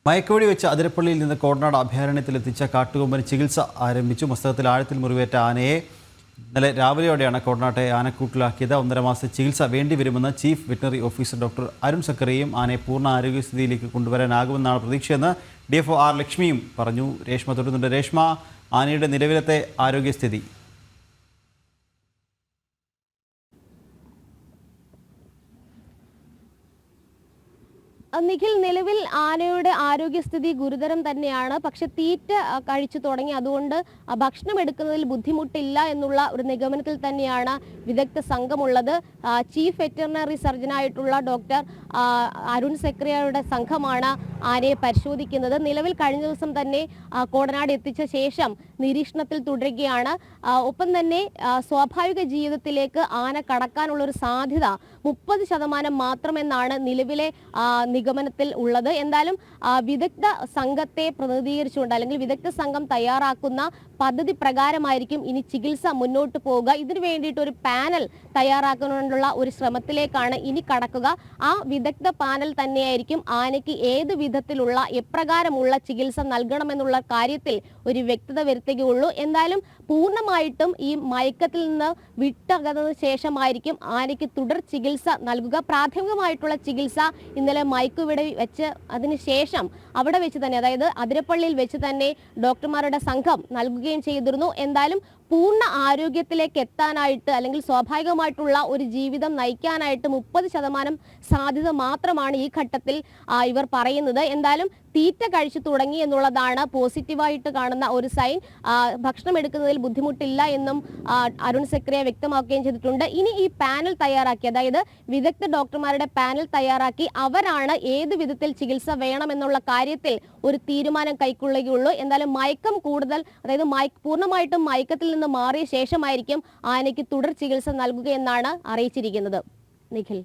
മയക്കുവെടി വെച്ച് അതിരപ്പള്ളിയിൽ നിന്ന് കോടനാട് അഭയാരണ്യത്തിലെത്തിച്ച കാട്ടുകൊമ്പന് ചികിത്സ ആരംഭിച്ചു. മസ്തകത്തിൽ ആഴത്തിൽ മുറിവേറ്റ ആനയെ ഇന്നലെ രാവിലെയോടെയാണ് കോടനാട്ടെ ആനക്കൂട്ടിലാക്കിയത്. 1.5 മാസത്തെ ചികിത്സ വേണ്ടിവരുമെന്ന് chief veterinary officer doctor Arun സക്കറിയയും ആനയെ പൂർണ്ണ ആരോഗ്യസ്ഥിതിയിലേക്ക് കൊണ്ടുവരാനാകുമെന്നാണ് പ്രതീക്ഷയെന്ന് DFO ആർ ലക്ഷ്മിയും പറഞ്ഞു. രേഷ്മ തുടരുന്നുണ്ട്. രേഷ്മ, ആനയുടെ നിലവിലത്തെ ആരോഗ്യസ്ഥിതി? നിഖിൽ, നിലവിൽ ആനയുടെ ആരോഗ്യസ്ഥിതി ഗുരുതരം തന്നെയാണ്. പക്ഷെ തീറ്റ കഴിച്ചു തുടങ്ങി, അതുകൊണ്ട് ഭക്ഷണം എടുക്കുന്നതിൽ ബുദ്ധിമുട്ടില്ല എന്നുള്ള ഒരു നിഗമനത്തിൽ തന്നെയാണ് വിദഗ്ധ സംഘമുള്ളത്. ചീഫ് വെറ്ററിനറി സർജനായിട്ടുള്ള ഡോക്ടർ അരുൺ സക്രിയയുടെ സംഘമാണ് ആനയെ പരിശോധിക്കുന്നത്. നിലവിൽ കഴിഞ്ഞ ദിവസം തന്നെ കോടനാട് എത്തിച്ച ശേഷം നിരീക്ഷണത്തിൽ തുടരുകയാണ്. ഒപ്പം തന്നെ സ്വാഭാവിക ജീവിതത്തിലേക്ക് ആന കടക്കാനുള്ള ഒരു സാധ്യത 30% മാത്രമെന്നാണ് നിലവിലെ നിഗമനത്തിൽ ഉള്ളത്. എന്തായാലും വിദഗ്ധ സംഘത്തെ പ്രതിനിധീകരിച്ചുകൊണ്ട് അല്ലെങ്കിൽ വിദഗ്ധ സംഘം തയ്യാറാക്കുന്ന പദ്ധതി പ്രകാരമായിരിക്കും ഇനി ചികിത്സ മുന്നോട്ട് പോവുക. ഇതിനു വേണ്ടിയിട്ട് ഒരു പാനൽ തയ്യാറാക്കുന്നതിനുള്ള ഒരു ശ്രമത്തിലേക്കാണ് ഇനി കടക്കുക. ആ വിദഗ്ധ പാനൽ തന്നെയായിരിക്കും ആനയ്ക്ക് ഏത് വിധത്തിലുള്ള എപ്രകാരമുള്ള ചികിത്സ നൽകണമെന്നുള്ള കാര്യത്തിൽ ഒരു വ്യക്തത വരുത്തുകയുള്ളൂ. എന്തായാലും പൂർണ്ണമായിട്ടും ഈ മയക്കത്തിൽ നിന്ന് വിട്ടകന്നതിന് ശേഷമായിരിക്കും ആനയ്ക്ക് തുടർ ചികിത്സ നൽകുക. പ്രാഥമികമായിട്ടുള്ള ചികിത്സ ഇന്നലെ മയക്കുവെടി വെച്ച് അതിനുശേഷം അവിടെ വെച്ച് തന്നെ, അതായത് അതിരപ്പള്ളിയിൽ വെച്ച് തന്നെ ഡോക്ടർമാരുടെ സംഘം നൽകുകയും ചെയ്തിരുന്നു. എന്തായാലും പൂർണ്ണ ആരോഗ്യത്തിലേക്ക് എത്താനായിട്ട് അല്ലെങ്കിൽ സ്വാഭാവികമായിട്ടുള്ള ഒരു ജീവിതം നയിക്കാനായിട്ട് 30% സാധ്യത മാത്രമാണ് ഈ ഘട്ടത്തിൽ ഇവർ പറയുന്നത്. എന്തായാലും തീറ്റ കഴിച്ചു തുടങ്ങി എന്നുള്ളതാണ് പോസിറ്റീവായിട്ട് കാണുന്ന ഒരു സൈൻ. ഭക്ഷണം എടുക്കുന്നതിൽ ബുദ്ധിമുട്ടില്ല എന്നും അരുൺ സക്രിയ വ്യക്തമാക്കുകയും ചെയ്തിട്ടുണ്ട്. ഇനി ഈ പാനൽ തയ്യാറാക്കി, അതായത് വിദഗ്ധ ഡോക്ടർമാരുടെ പാനൽ തയ്യാറാക്കി അവരാണ് ഏത് വിധത്തിൽ ചികിത്സ വേണമെന്നുള്ള കാര്യത്തിൽ ഒരു തീരുമാനം കൈക്കൊള്ളുകയുള്ളൂ. എന്തായാലും മയക്കം കൂടുതൽ, അതായത് പൂർണ്ണമായിട്ടും മയക്കത്തിൽ നിന്ന് മാറിയ ശേഷമായിരിക്കും ആനയ്ക്ക് തുടർ ചികിത്സ നൽകുകയെന്നാണ് അറിയിച്ചിരിക്കുന്നത്. നിഖിൽ.